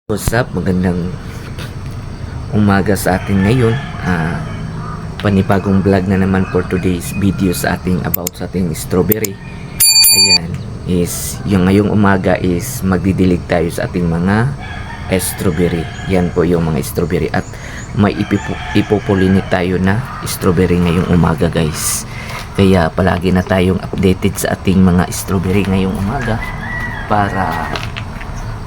What's up? Magandang umaga sa atin ngayon. Panibagong vlog na naman for today's video sa ating about sa ating strawberry. Ayan, is yung ngayong umaga is magdidilig tayo sa ating mga strawberry. Yan po yung mga strawberry at may ipopolinate tayo na strawberry ngayong umaga, guys. Kaya palagi na tayong updated sa ating mga strawberry ngayong umaga para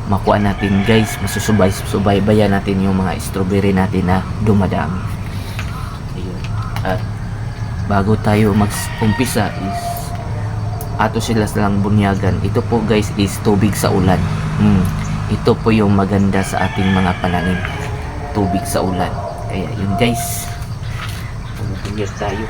makuha natin, guys, masusubaybayan natin yung mga strawberry natin na dumadami. Ayun. At bago tayo mag-umpisa is ato sila silang bunyagan. Ito po, guys, is tubig sa ulan. Ito po yung maganda sa ating mga pananim, tubig sa ulan. Kaya yun, guys, bunyag tayo.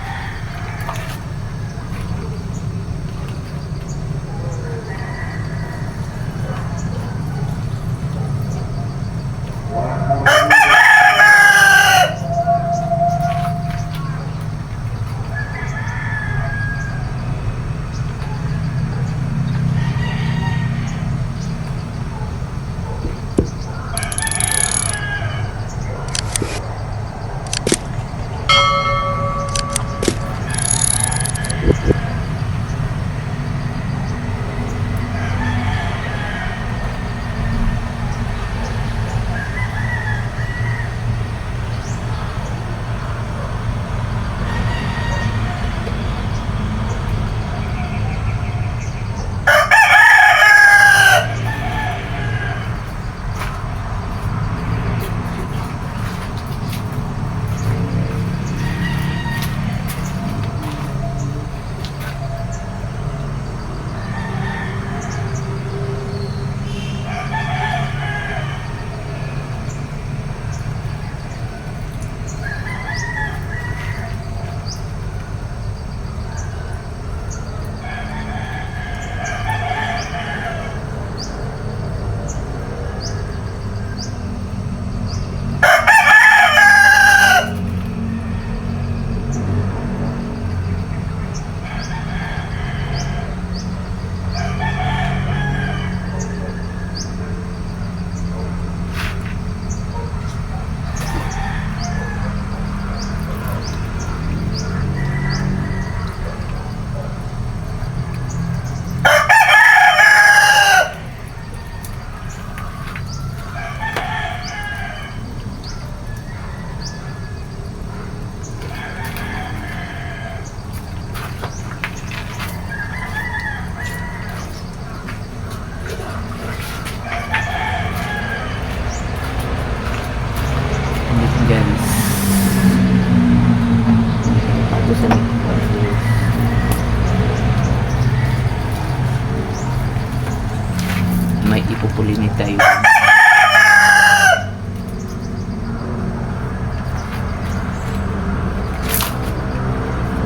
May ipupulinit tayo.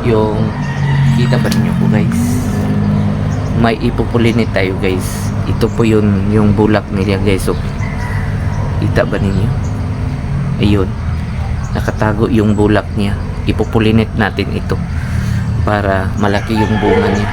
Yung kita ba ninyo po, guys? May ipupulinit tayo, guys. Ito po yung bulak nila, guys. So, kita ba ninyo? Ayun, nakatago yung bulak niya. Ipupulinit natin ito para malaki yung bunga niya.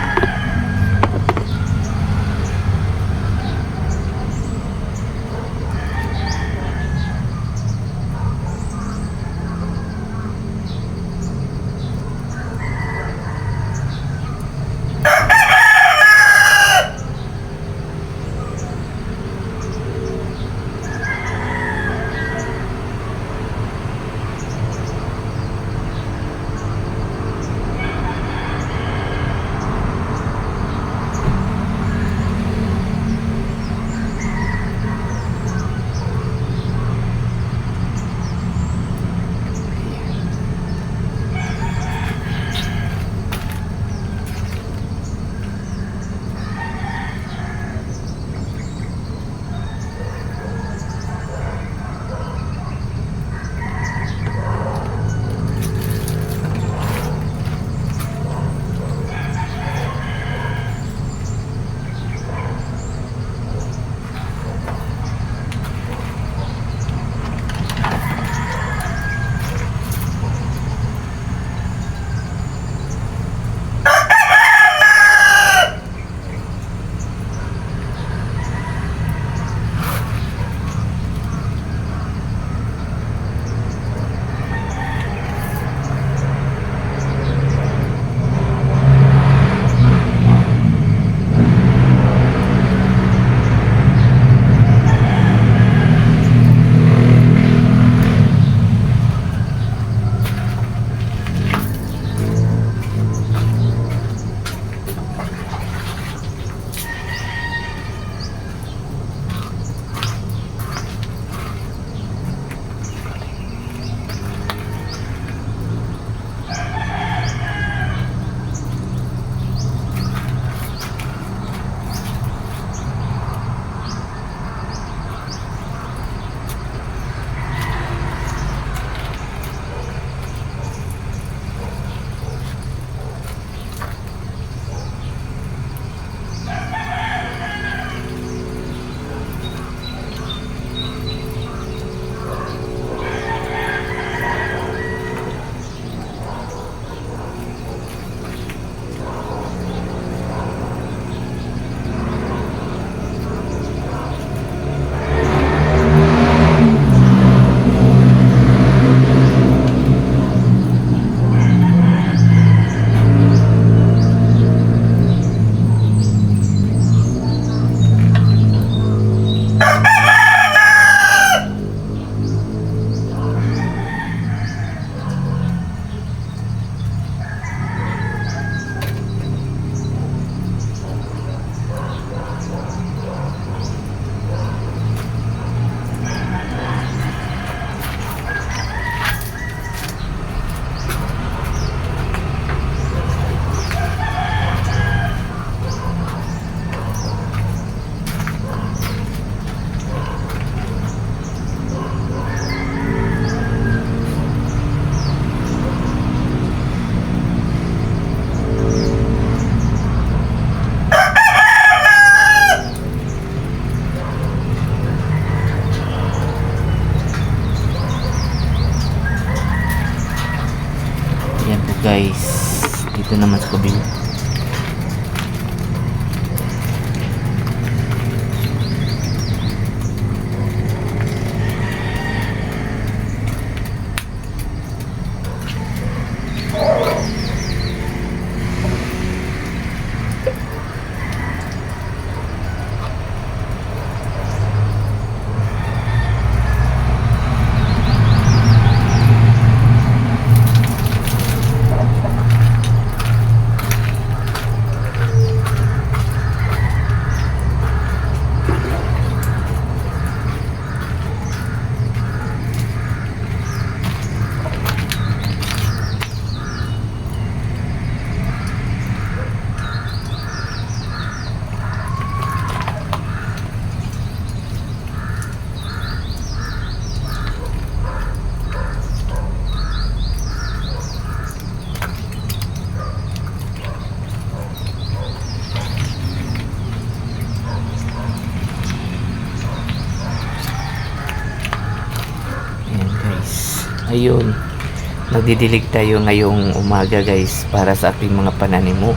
Dito naman sa kabila. Ayun, magdidilig tayo ngayong umaga guys para sa ating mga pananim mo.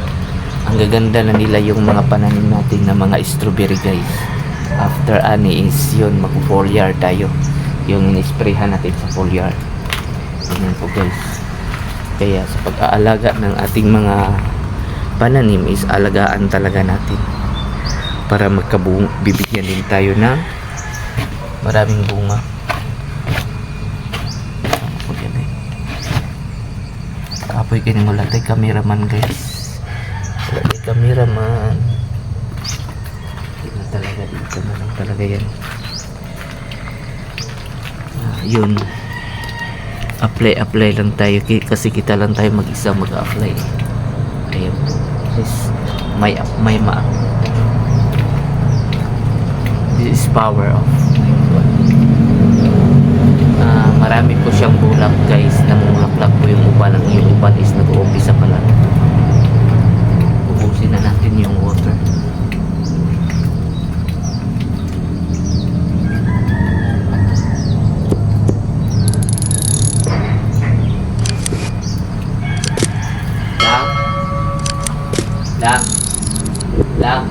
Ang gaganda na nila yung mga pananim natin na mga strawberry guys. After ani is yun, mag-foliar tayo. Yung in-sprayhan natin sa foliar. Ganyan po guys. Kaya sa pag-aalaga ng ating mga pananim is alagaan talaga natin para bibigyan din tayo ng maraming bunga. Kapoy kini wala tay cameraman guys. Wala tay cameraman. Hindi na talaga dito na lang talaga yan. Yun. Apply lang tayo kasi kita lang tayo mag-isa mag-apply. Ayun. This may ma. This is power of marami po siyang bulak guys, namulaklak po yung uban. Yung uban is nag-uumpisa pa lang. Ubusin na natin yung water. Lang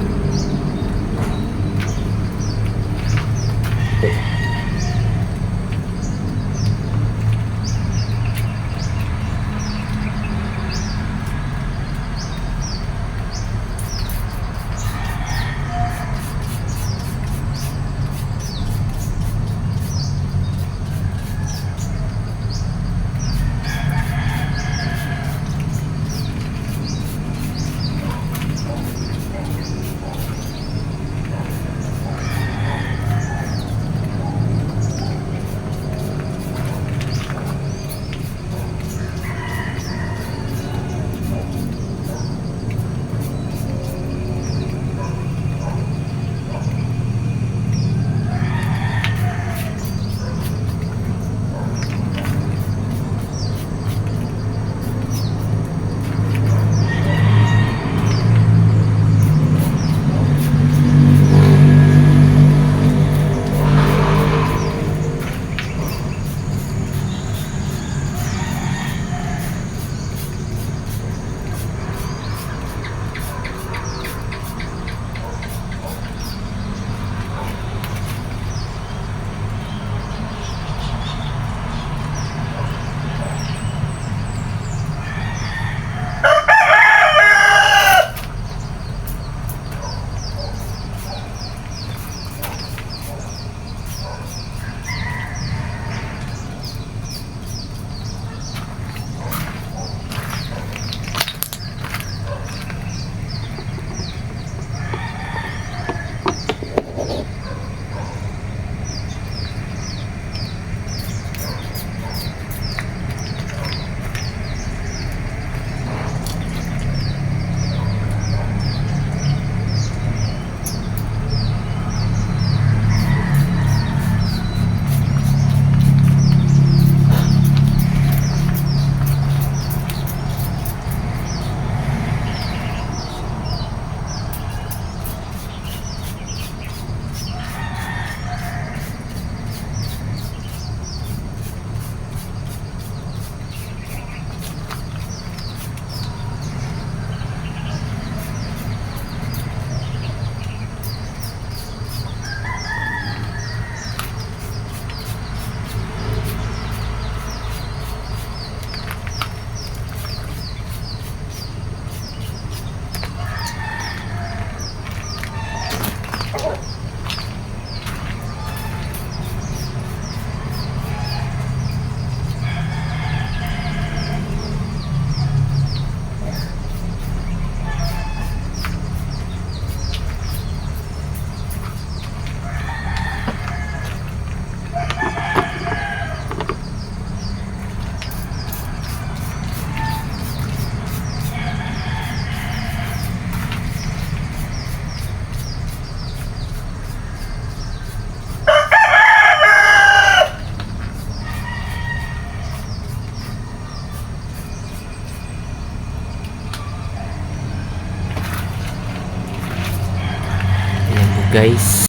guys.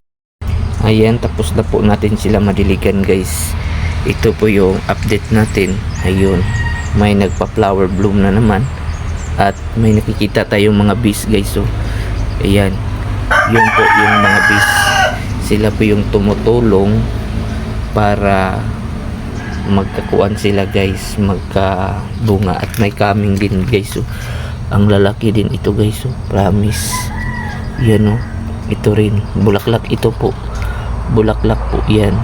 Ayan, tapos na po natin sila madiligan guys. Ito po yung update natin. Ayun, may nagpa-flower bloom na naman. At may nakikita tayong mga bees guys. So, ayan, yun po yung mga bees. Sila po yung tumutulong para magkakuan sila guys, magkabunga. At may coming din guys. So, ang lalaki din ito guys. So, promise. Yan o, ito rin, bulaklak ito po. Bulaklak po yan,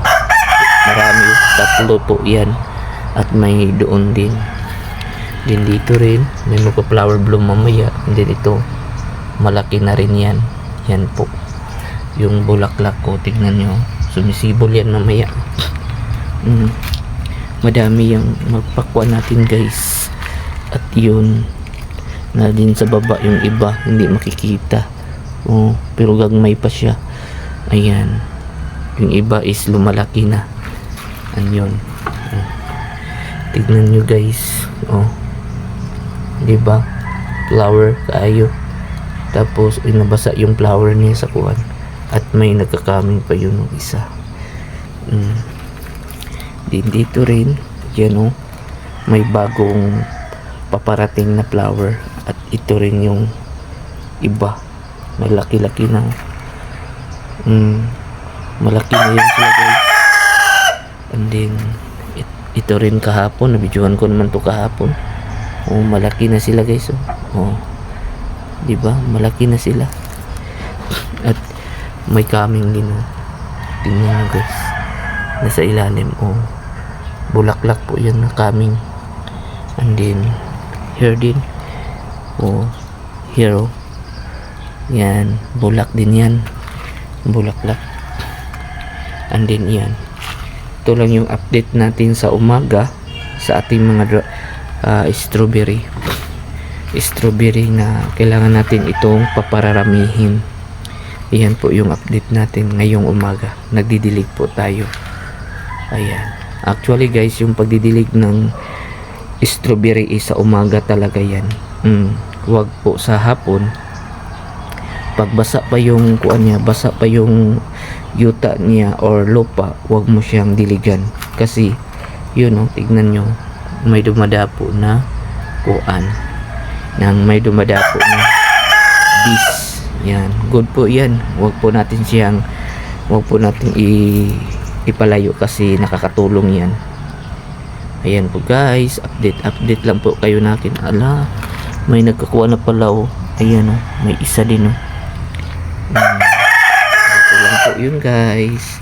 marami, tatlo po yan. At may doon din dito rin may mga flower bloom mamaya. And then ito, malaki na rin yan. Yan po yung bulaklak ko, tignan nyo, sumisibol yan mamaya. Madami yung magpakwa natin guys. At yun na din sa baba, yung iba hindi makikita. Pero gagmay pa siya. Ayan, yung iba is lumalaki na. Yun. Tignan nyo guys. Diba? Flower kaayo. Tapos nabasa yung flower niya sa kuwan. At may nagkakaming pa yun ng isa. Dito rin. Yan may bagong paparating na flower. At ito rin yung iba. May laki-laki na. Malaki na yun sila guys. And then ito rin kahapon, nabidyohan ko naman to kahapon. Malaki na sila guys. Diba? Malaki na sila. At may coming din. Tingnan nyo guys, nasa ilalim. Bulaklak po yan na coming. And then here din. Here yan, bulak din yan, bulaklak. And then yan, ito lang yung update natin sa umaga sa ating mga strawberry na kailangan natin itong papararamihin. Yan po yung update natin ngayong umaga. Nagdidilig po tayo. Ayan, actually guys, yung pagdidilig ng strawberry is sa umaga talaga yan. Wag po sa hapon. Pag basa pa yung kuan niya, basa pa yung yuta niya or lupa, wag mo siyang diligan. Kasi yun tignan nyo, may dumadapo na kuan, may dumadapo na bees. Yan, good po yan. Wag po natin ipalayo kasi nakakatulong yan. Ayan po guys, update lang po kayo natin. Ala, may nagkakuha na pala. Ayan may isa din ito lang po yun guys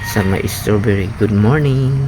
sa my strawberry. Good morning.